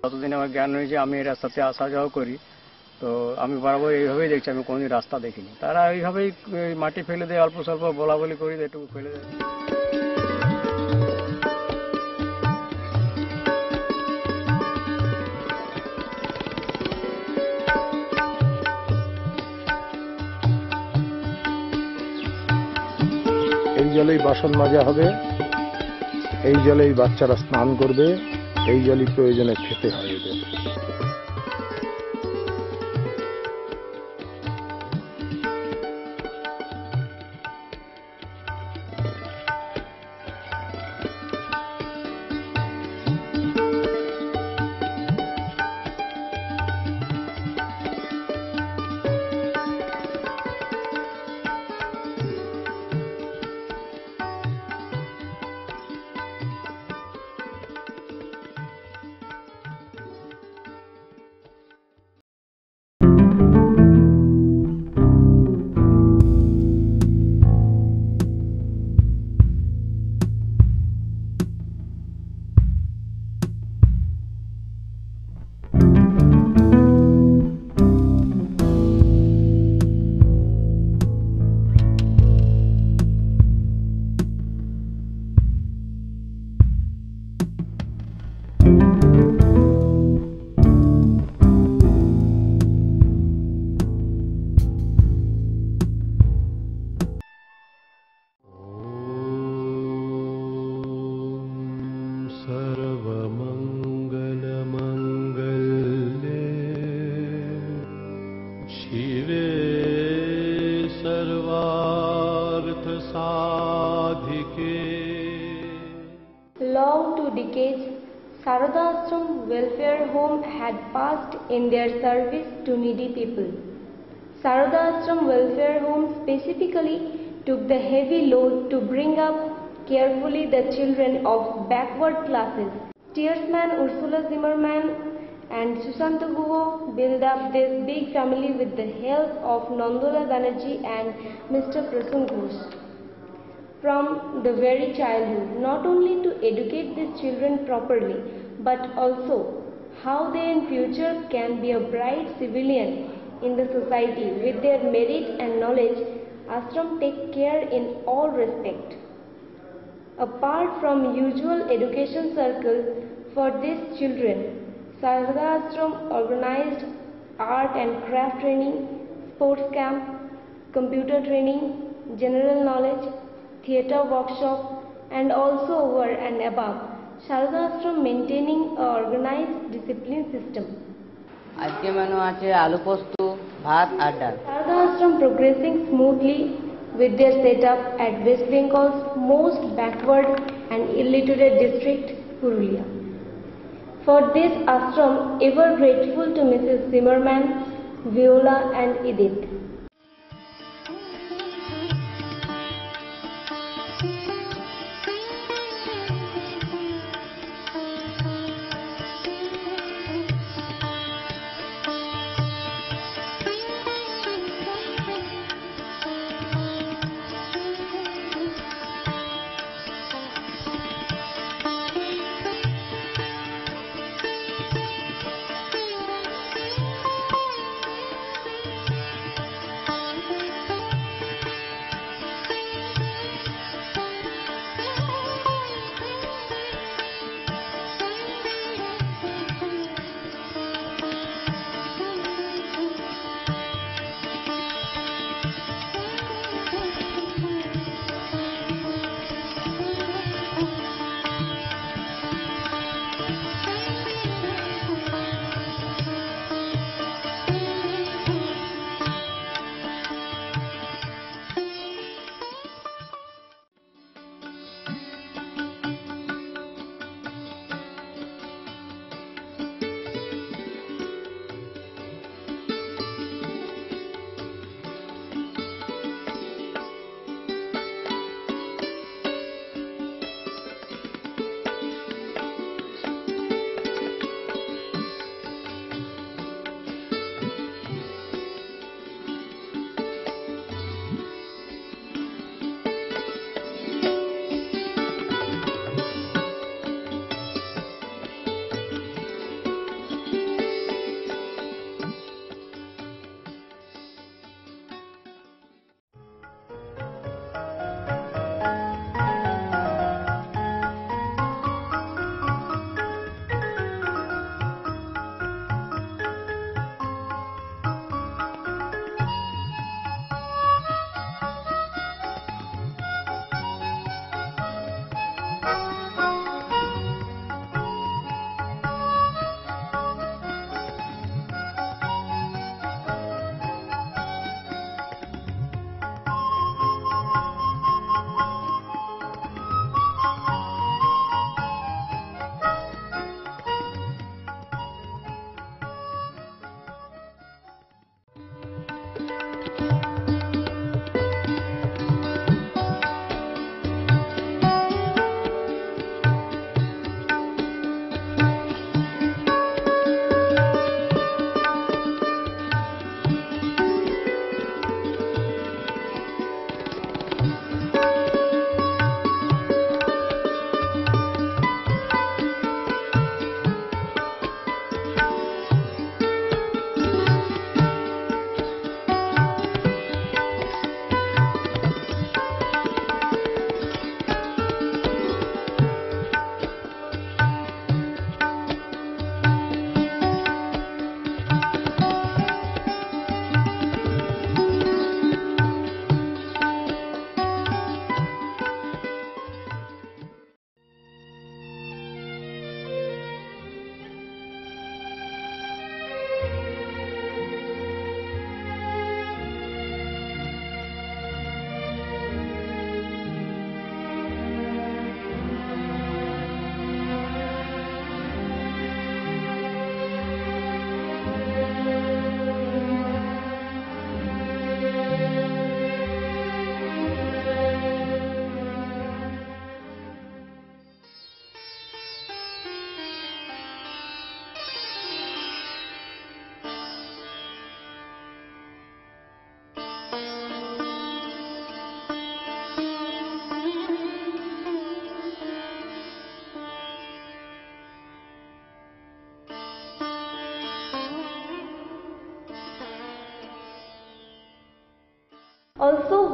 যতদিন আমার জ্ঞান হয়েছে আমি এই রাস্তাতে আসা যাওয়া করি, তো আমি বরাবর এইভাবেই দেখছি, আমি কোনোদিন রাস্তা দেখিনি। তারা এইভাবেই মাটি ফেলে দেয়, অল্প স্বল্প বলা বলি করি, এটুকু ফেলে দেয়। এই জলেই বাসন মাজা হবে, এই জলেই বাচ্চারা স্নান করবে, এই জলই প্রয়োজনে খেতে হয় এদের। Long 2 decades, Sarada Ashram Welfare Home had passed in their service to needy people. Sarada Ashram Welfare Home specifically took the heavy load to bring up carefully the children of backward classes. Steersman Ursula Zimmerman and Susanta Guho built up this big family with the help of Nandola Banerjee and Mr. Prasun Ghosh. From the very childhood, not only to educate these children properly, but also how they in future can be a bright civilian in the society with their merit and knowledge, Ashram take care in all respect. Apart from usual education circles for these children, Sarada Ashram organized art and craft training, sports camp, computer training, general knowledge, theatre workshop, and also over and above, Sarada Ashram maintaining an organized discipline system. আজকে menu আছে আলু পোস্ত, ভাত আর ডাল। Sarada Ashram progressing smoothly with their setup at West Bengal's most backward and illiterate district, Purulia. For this ashram, ever grateful to Mrs. Zimmerman, Viola and Edith.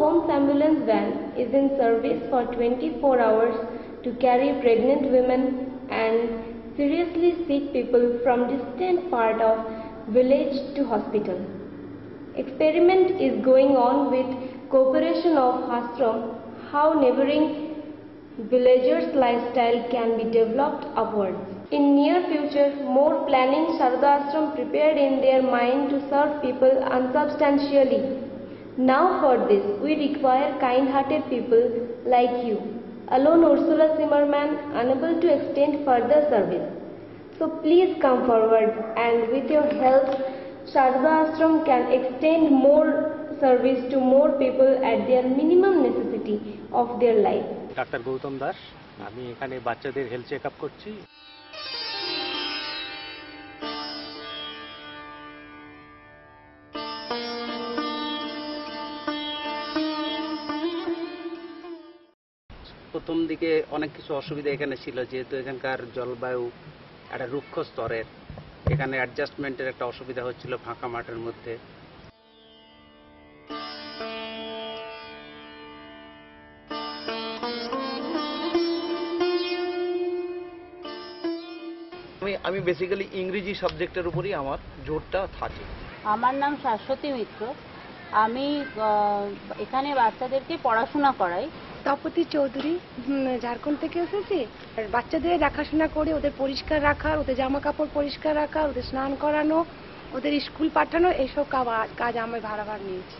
Homes ambulance van is in service for 24 hours to carry pregnant women and seriously sick people from distant part of village to hospital. Experiment is going on with cooperation of Hastram, how neighboring villagers' lifestyle can be developed upwards. In near future, more planning Sharada Ashram prepared in their mind to serve people unsubstantially. Now for this, we require kind-hearted people like you. Alone Ursula Zimmerman unable to extend further service. So please come forward, and with your help, Sharada Ashram can extend more service to more people at their minimum necessity of their life. Doctor Gautam Das, আমি এখানে বাচ্চাদের health check up করছি। প্রথম দিকে অনেক কিছু অসুবিধা এখানে ছিল, যেহেতু এখানকার জলবায়ু একটা রুক্ষ স্তরের, এখানে অ্যাডজাস্টমেন্টের একটা অসুবিধা হচ্ছিল ফাঁকা মাঠের মধ্যে। আমি বেসিক্যালি ইংরেজি সাবজেক্টের উপরই আমার জোরটা থাকে। আমার নাম শাশ্বতী মিত্র। আমি এখানে বাচ্চাদেরকে পড়াশোনা করাই। তপতি চৌধুরী, ঝাড়খণ্ড থেকে এসেছি। বাচ্চাদের দেখাশোনা করে ওদের পরিষ্কার রাখা, ওদের জামা কাপড় পরিষ্কার রাখা, ওদের স্নান করানো, ওদের স্কুল পাঠানো, এইসব কাজ আমি ভাড়া নিয়েছি।